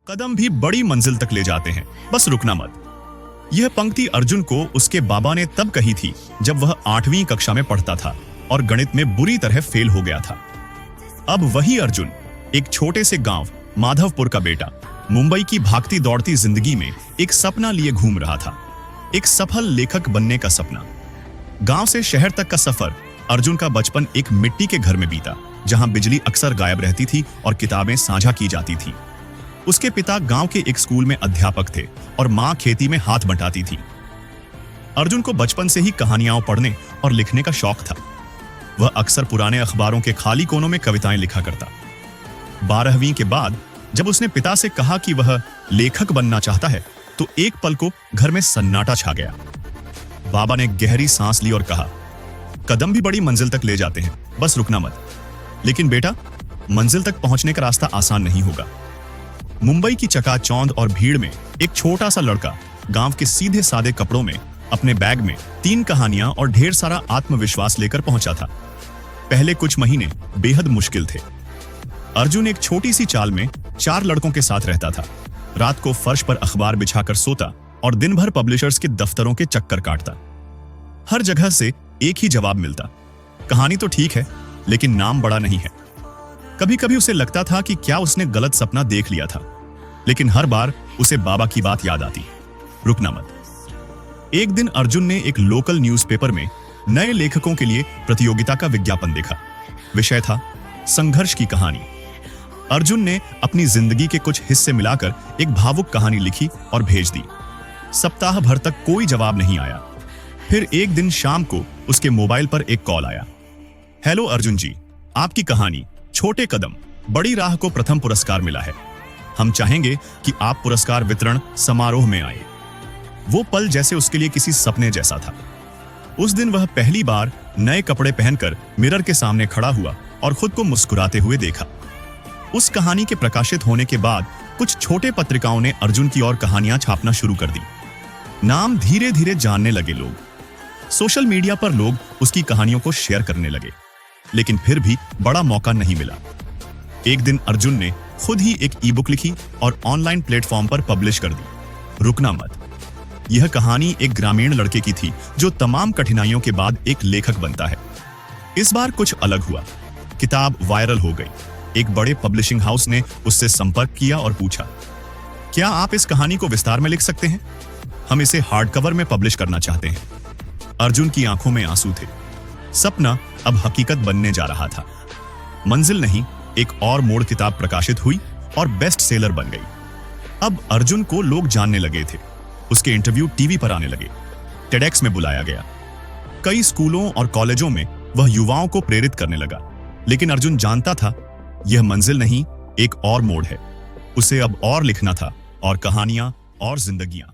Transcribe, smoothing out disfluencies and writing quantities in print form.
कदम भी बड़ी मंजिल तक ले जाते हैं, बस रुकना मत। यह पंक्ति अर्जुन को उसके बाबा ने तब कही थी जब वह 8वीं कक्षा में पढ़ता था और गणित में बुरी तरह फेल हो गया था। अब वही अर्जुन एक छोटे से गांव माधवपुर का बेटा मुंबई की भागती दौड़ती जिंदगी में एक सपना लिए घूम रहा था, एक सफल लेखक बनने का सपना। गांव से शहर तक का सफर अर्जुन का बचपन एक मिट्टी के घर में बीता, जहां बिजली अक्सर गायब रहती थी और किताबें साझा की जाती थी। उसके पिता गांव के एक स्कूल में अध्यापक थे और मां खेती में हाथ बंटाती थी। अर्जुन को बचपन से ही कहानियां पढ़ने और लिखने का शौक था। वह अक्सर पुराने अखबारों के खाली कोनों में कविताएं लिखा करता। 12वीं के बाद जब उसने पिता से कहा कि वह लेखक बनना चाहता है, तो एक पल को घर में सन्नाटा छा गया। बाबा ने गहरी सांस ली और कहा, कदम भी बड़ी मंजिल तक ले जाते हैं, बस रुकना मत। लेकिन बेटा, मंजिल तक पहुंचने का रास्ता आसान नहीं होगा। मुंबई की चकाचौंध और भीड़ में एक छोटा सा लड़का गांव के सीधे सादे कपड़ों में अपने बैग में 3 कहानियां और ढेर सारा आत्मविश्वास लेकर पहुंचा था। पहले कुछ महीने बेहद मुश्किल थे। अर्जुन एक छोटी सी चाल में 4 लड़कों के साथ रहता था। रात को फर्श पर अखबार बिछाकर सोता और दिन भर पब्लिशर्स के दफ्तरों के चक्कर काटता। हर जगह से एक ही जवाब मिलता, कहानी तो ठीक है, लेकिन नाम बड़ा नहीं है। कभी कभी उसे लगता था कि क्या उसने गलत सपना देख लिया था, लेकिन हर बार उसे बाबा की बात याद आती, रुकना मत। एक दिन अर्जुन ने एक लोकल न्यूज़पेपर में नए लेखकों के लिए प्रतियोगिता का विज्ञापन देखा। विषय था संघर्ष की कहानी। अर्जुन ने अपनी जिंदगी के कुछ हिस्से मिलाकर एक भावुक कहानी लिखी और भेज दी। सप्ताह भर तक कोई जवाब नहीं आया। फिर एक दिन शाम को उसके मोबाइल पर एक कॉल आया। हेलो अर्जुन जी, आपकी कहानी छोटे कदम बड़ी राह को प्रथम पुरस्कार मिला है। हम चाहेंगे कि आप पुरस्कार वितरण समारोह में आए। वो पल जैसे उसके लिए किसी सपने जैसा था। उस दिन वह पहली बार नए कपड़े पहनकर मिरर के सामने खड़ा हुआ और खुद को मुस्कुराते हुए देखा। उस कहानी के प्रकाशित होने के बाद कुछ छोटे पत्रिकाओं ने अर्जुन की और कहानियां छापना शुरू कर दी। नाम धीरे धीरे जानने लगे लोग। सोशल मीडिया पर लोग उसकी कहानियों को शेयर करने लगे, लेकिन फिर भी बड़ा मौका नहीं मिला। एक दिन अर्जुन ने खुद ही एक ई-बुक लिखी और ऑनलाइन प्लेटफॉर्म पर पब्लिश कर दी, रुकना मत। यह कहानी एक ग्रामीण लड़के की थी जो तमाम कठिनाइयों के बाद एक लेखक बनता है। इस बार कुछ अलग हुआ। किताब वायरल हो गई। एक बड़े पब्लिशिंग हाउस ने उससे संपर्क किया और पूछा, क्या आप इस कहानी को विस्तार में लिख सकते हैं? हम इसे हार्ड कवर में पब्लिश करना चाहते हैं। अर्जुन की आंखों में आंसू थे। सपना अब हकीकत बनने जा रहा था। मंजिल नहीं, एक और मोड़ किताब प्रकाशित हुई और बेस्ट सेलर बन गई। अब अर्जुन को लोग जानने लगे थे। उसके इंटरव्यू टीवी पर आने लगे। टेडेक्स में बुलाया गया। कई स्कूलों और कॉलेजों में वह युवाओं को प्रेरित करने लगा। लेकिन अर्जुन जानता था, यह मंजिल नहीं, एक और मोड़ है। उसे अब और लिखना था, और कहानियां और जिंदगियां।